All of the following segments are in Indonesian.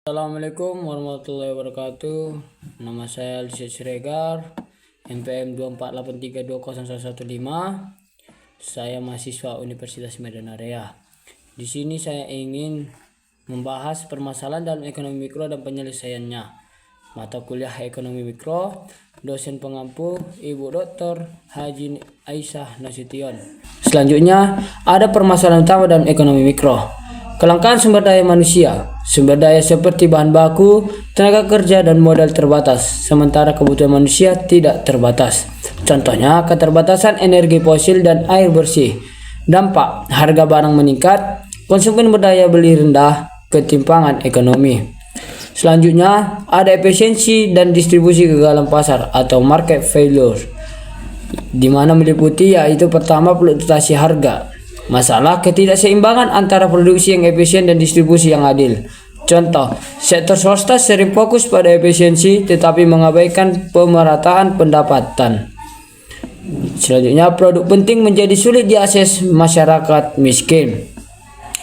Assalamualaikum warahmatullahi wabarakatuh. Nama saya Alisa Siregar, NPM 248320115. Saya mahasiswa Universitas Medan Area. Di sini saya ingin membahas permasalahan dalam ekonomi mikro dan penyelesaiannya. Mata kuliah ekonomi mikro, dosen pengampu Ibu Dr. Haji Aisyah Nasution. Selanjutnya, ada permasalahan utama dalam ekonomi mikro. Kelangkaan sumber daya manusia. Sumber daya seperti bahan baku, tenaga kerja, dan modal terbatas, sementara kebutuhan manusia tidak terbatas. Contohnya, keterbatasan energi fosil dan air bersih. Dampak, harga barang meningkat, konsumen berdaya beli rendah, ketimpangan ekonomi. Selanjutnya, ada efisiensi dan distribusi kegagalan pasar atau market failure, di mana meliputi yaitu pertama, fluktuasi harga. Masalah ketidakseimbangan antara produksi yang efisien dan distribusi yang adil. Contoh, sektor swasta sering fokus pada efisiensi tetapi mengabaikan pemerataan pendapatan. Selanjutnya, produk penting menjadi sulit diakses masyarakat miskin.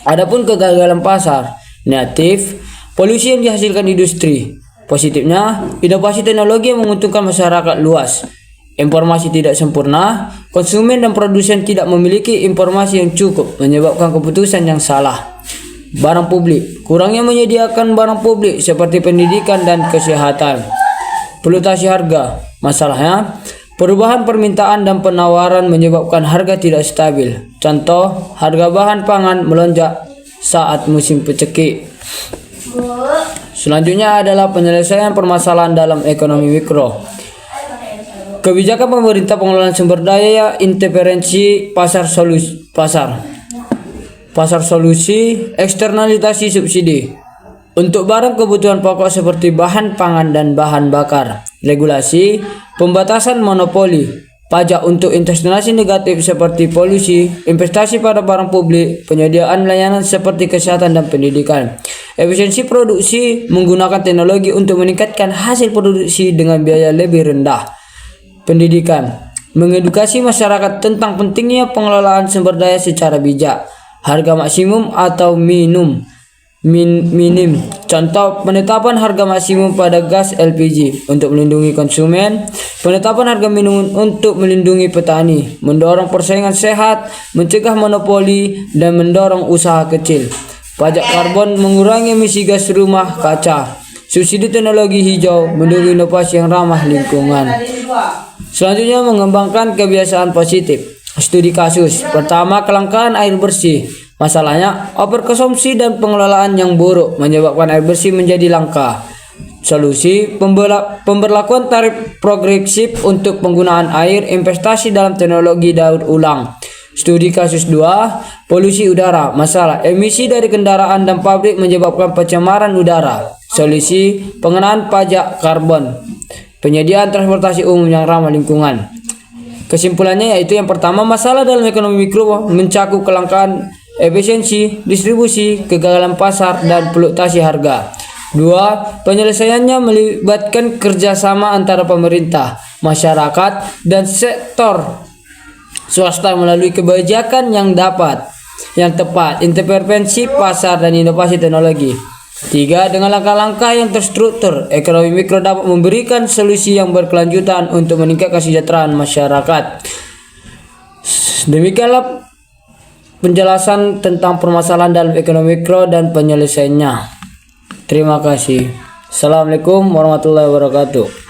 Adapun kegagalan pasar, negatif, polusi yang dihasilkan industri. Positifnya, inovasi teknologi yang menguntungkan masyarakat luas. Informasi tidak sempurna, konsumen dan produsen tidak memiliki informasi yang cukup, menyebabkan keputusan yang salah. Barang publik, kurangnya menyediakan barang publik seperti pendidikan dan kesehatan. Fluktuasi harga, masalahnya perubahan permintaan dan penawaran menyebabkan harga tidak stabil. Contoh, harga bahan pangan melonjak saat musim pecekik. Selanjutnya adalah penyelesaian permasalahan dalam ekonomi mikro. Kebijakan pemerintah pengelolaan sumber daya, intervensi pasar solusi, eksternalisasi subsidi untuk barang kebutuhan pokok seperti bahan pangan dan bahan bakar, regulasi, pembatasan monopoli, pajak untuk investasi negatif seperti polusi, investasi pada barang publik, penyediaan layanan seperti kesehatan dan pendidikan, efisiensi produksi menggunakan teknologi untuk meningkatkan hasil produksi dengan biaya lebih rendah. Pendidikan, mengedukasi masyarakat tentang pentingnya pengelolaan sumber daya secara bijak. Harga maksimum atau minim. Contoh, penetapan harga maksimum pada gas LPG untuk melindungi konsumen, penetapan harga minimum untuk melindungi petani, mendorong persaingan sehat, mencegah monopoli, dan mendorong usaha kecil. Pajak karbon mengurangi emisi gas rumah kaca. Subsidi teknologi hijau mendukung inovasi yang ramah lingkungan. Selanjutnya, mengembangkan kebiasaan positif. Studi kasus. Pertama, kelangkaan air bersih. Masalahnya, overkonsumsi dan pengelolaan yang buruk menyebabkan air bersih menjadi langka. Solusi, pemberlakuan tarif progresif untuk penggunaan air, investasi dalam teknologi daur ulang. Studi kasus 2, polusi udara. Masalah, emisi dari kendaraan dan pabrik menyebabkan pencemaran udara. Solusi, pengenaan pajak karbon. Penyediaan transportasi umum yang ramah lingkungan. Kesimpulannya yaitu yang pertama, masalah dalam ekonomi mikro mencakup kelangkaan efisiensi, distribusi, kegagalan pasar, dan fluktuasi harga. 2. Penyelesaiannya melibatkan kerjasama antara pemerintah, masyarakat, dan sektor swasta melalui kebijakan yang tepat, intervensi pasar, dan inovasi teknologi. 3. Dengan langkah-langkah yang terstruktur, ekonomi mikro dapat memberikan solusi yang berkelanjutan untuk meningkatkan kesejahteraan masyarakat. Demikianlah penjelasan tentang permasalahan dalam ekonomi mikro dan penyelesaiannya. Terima kasih. Assalamualaikum warahmatullahi wabarakatuh.